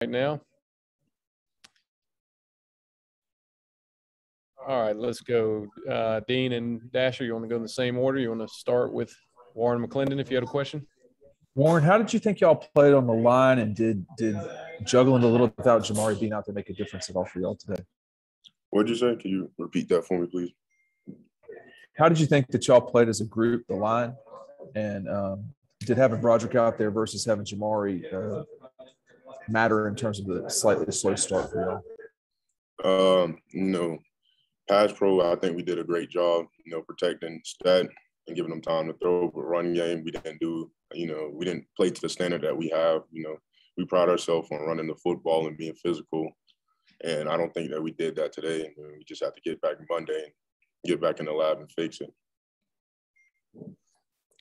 right now. All right, let's go. Dean and Dasher, you want to go in the same order? You want to start with Warren McClendon if you had a question? Warren, how did you think y'all played on the line, and did juggling a little without Jamario being out there make a difference at all for y'all today? What'd you say? Can you repeat that for me, please? How did you think that y'all played as a group, the line, and did having Broderick out there versus having Jamari matter in terms of the slightly slow start for y'all? Pass pro, I think we did a great job, protecting Stat and giving them time to throw. But run game, we didn't do, we didn't play to the standard that we have. We pride ourselves on running the football and being physical. And I don't think that we did that today. We just have to get back Monday and get back in the lab and fix it.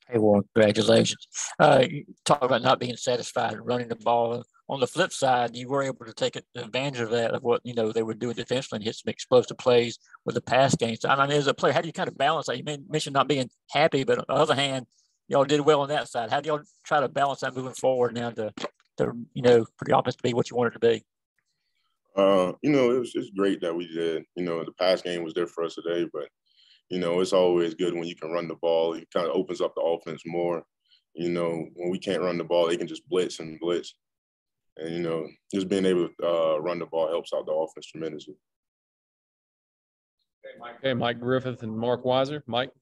Hey, Warren, congratulations. You talk about not being satisfied running the ball. On the flip side, you were able to take advantage of that, of what, they were doing defensively and hit some explosive plays with the pass game. So, I mean, as a player, how do you kind of balance that? You mentioned not being happy, but on the other hand, y'all did well on that side. How do y'all try to balance that moving forward now to for the offense to be what you want it to be? It's great that we did. The pass game was there for us today, but it's always good when you can run the ball. It kind of opens up the offense more. When we can't run the ball, they can just blitz. And, just being able to run the ball helps out the offense tremendously. Okay, Mike Griffith and Mark Weiser. Mike?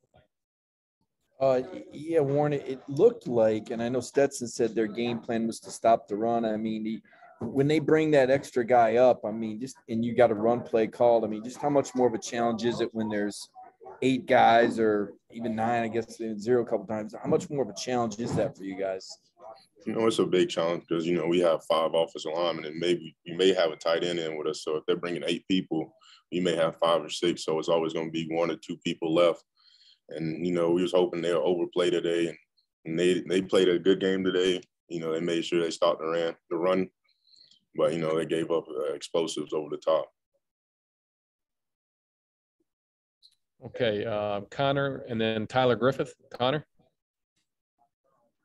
Yeah, Warren, it looked like, and I know Stetson said their game plan was to stop the run. I mean, when they bring that extra guy up, and you got a run play called, just how much more of a challenge is it when there's 8 guys or even 9, I guess, 0 a couple times? How much more of a challenge is that for you guys? It's a big challenge because, we have 5 offensive linemen, and maybe we may have a tight end in with us. So if they're bringing 8 people, we may have 5 or 6. So it's always going to be 1 or 2 people left. And, we was hoping they'll overplay today. And they played a good game today. They made sure they stopped the run. But, they gave up explosives over the top. Okay, Connor and then Tyler Griffith. Connor?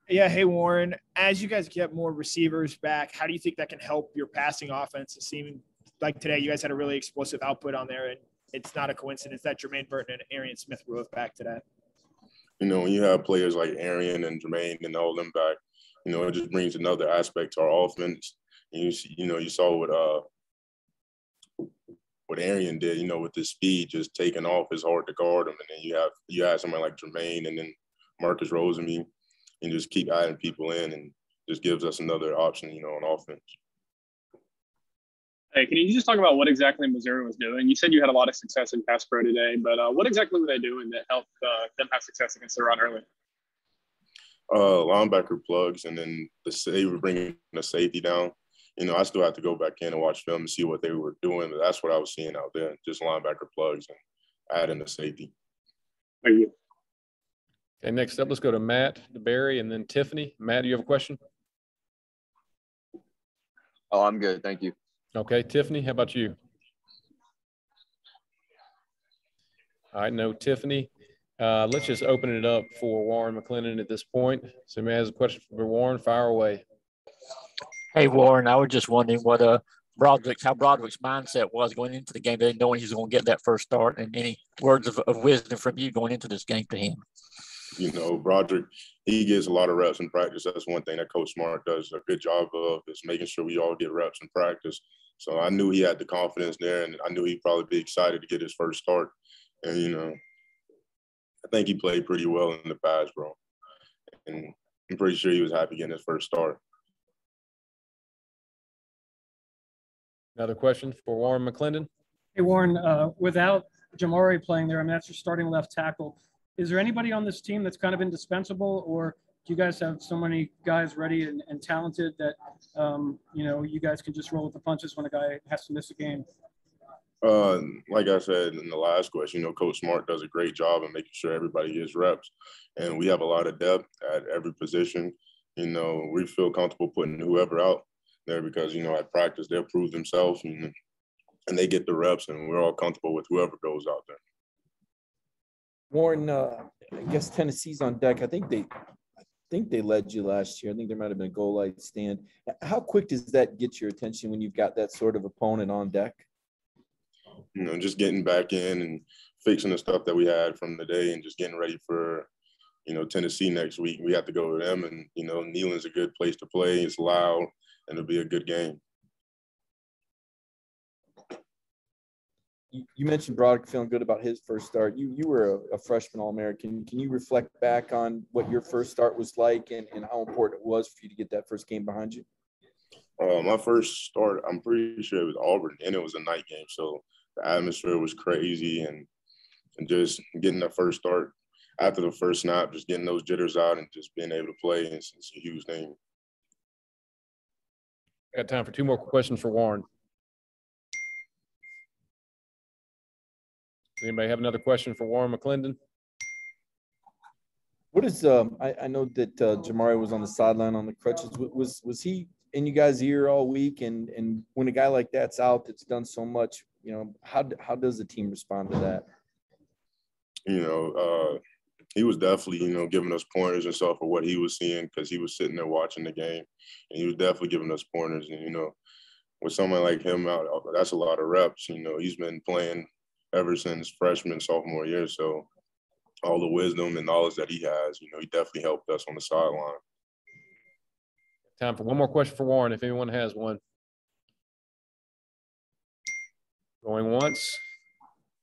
Yeah, hey, Warren. As you guys get more receivers back, how do you think that can help your passing offense? It seemed like today you guys had a really explosive output on there, and it's not a coincidence that Jermaine Burton and Arian Smith were both back today. When you have players like Arian and Jermaine and all them back, it just brings another aspect to our offense. And you saw what Arian did, with his speed just taking off. It's hard to guard him. And then you have somebody like Jermaine and then Marcus Rosenby, and just keep adding people in, and just gives us another option, on offense. Hey, can you just talk about what exactly Missouri was doing? You said you had a lot of success in pass pro today, but what exactly were they doing that helped them have success against the run early? Linebacker plugs, and then they were bringing the safety down. I still have to go back in and watch film and see what they were doing, but that's what I was seeing out there, just linebacker plugs and adding the safety. Thank you. Okay, next up, let's go to Matt DeBerry and then Tiffany. Matt, do you have a question? Oh, I'm good. Thank you. Okay, Tiffany, how about you? All right, no, Tiffany. Let's just open it up for Warren McClendon at this point. Somebody has a question for Warren, fire away. Hey, Warren, I was just wondering what how Broderick's mindset was going into the game, knowing he was going to get that first start, and any words of wisdom from you going into this game to him. Broderick, he gets a lot of reps in practice. That's one thing that Coach Smart does a good job of, is making sure we all get reps in practice. So I knew he had the confidence there, and I knew he'd probably be excited to get his first start. And, I think he played pretty well in the pass, bro. And I'm pretty sure he was happy getting his first start. Another question for Warren McClendon. Hey, Warren, without Jamario playing there, that's your starting left tackle. Is there anybody on this team that's kind of indispensable, or do you guys have so many guys ready and talented that, you guys can just roll with the punches when a guy has to miss a game? Like I said in the last question, Coach Smart does a great job of making sure everybody gets reps. And we have a lot of depth at every position. We feel comfortable putting whoever out there because, at practice, they'll prove themselves and they get the reps, and we're all comfortable with whoever goes out there. Warren, I guess Tennessee's on deck. I think think they led you last year. I think there might have been a goal light stand. How quick does that get your attention when you've got that sort of opponent on deck? You know, just getting back in and fixing the stuff that we had from the day and just getting ready for, you know, Tennessee next week. We have to go to them, and, you know, Neyland's a good place to play. It's loud, and it'll be a good game. You mentioned Broderick feeling good about his first start. You were a freshman All-American. Can you reflect back on what your first start was like and how important it was for you to get that first game behind you? My first start, I'm pretty sure it was Auburn, and it was a night game. So the atmosphere was crazy, and just getting that first start after the first snap, just getting those jitters out and just being able to play, it's a huge thing. Got time for two more questions for Warren. Anybody have another question for Warren McClendon? What is I know that Jamario was on the sideline on the crutches. Was he in you guys' ear all week? And when a guy like that's out, that's done so much, you know, how does the team respond to that? You know, he was definitely, you know, giving us pointers and stuff for what he was seeing, because he was sitting there watching the game, and he was definitely giving us pointers. And, you know, with someone like him out, that's a lot of reps. You know, he's been playing ever since freshman, sophomore year. So all the wisdom and knowledge that he has, you know, he definitely helped us on the sideline. Time for one more question for Warren, if anyone has one. Going once,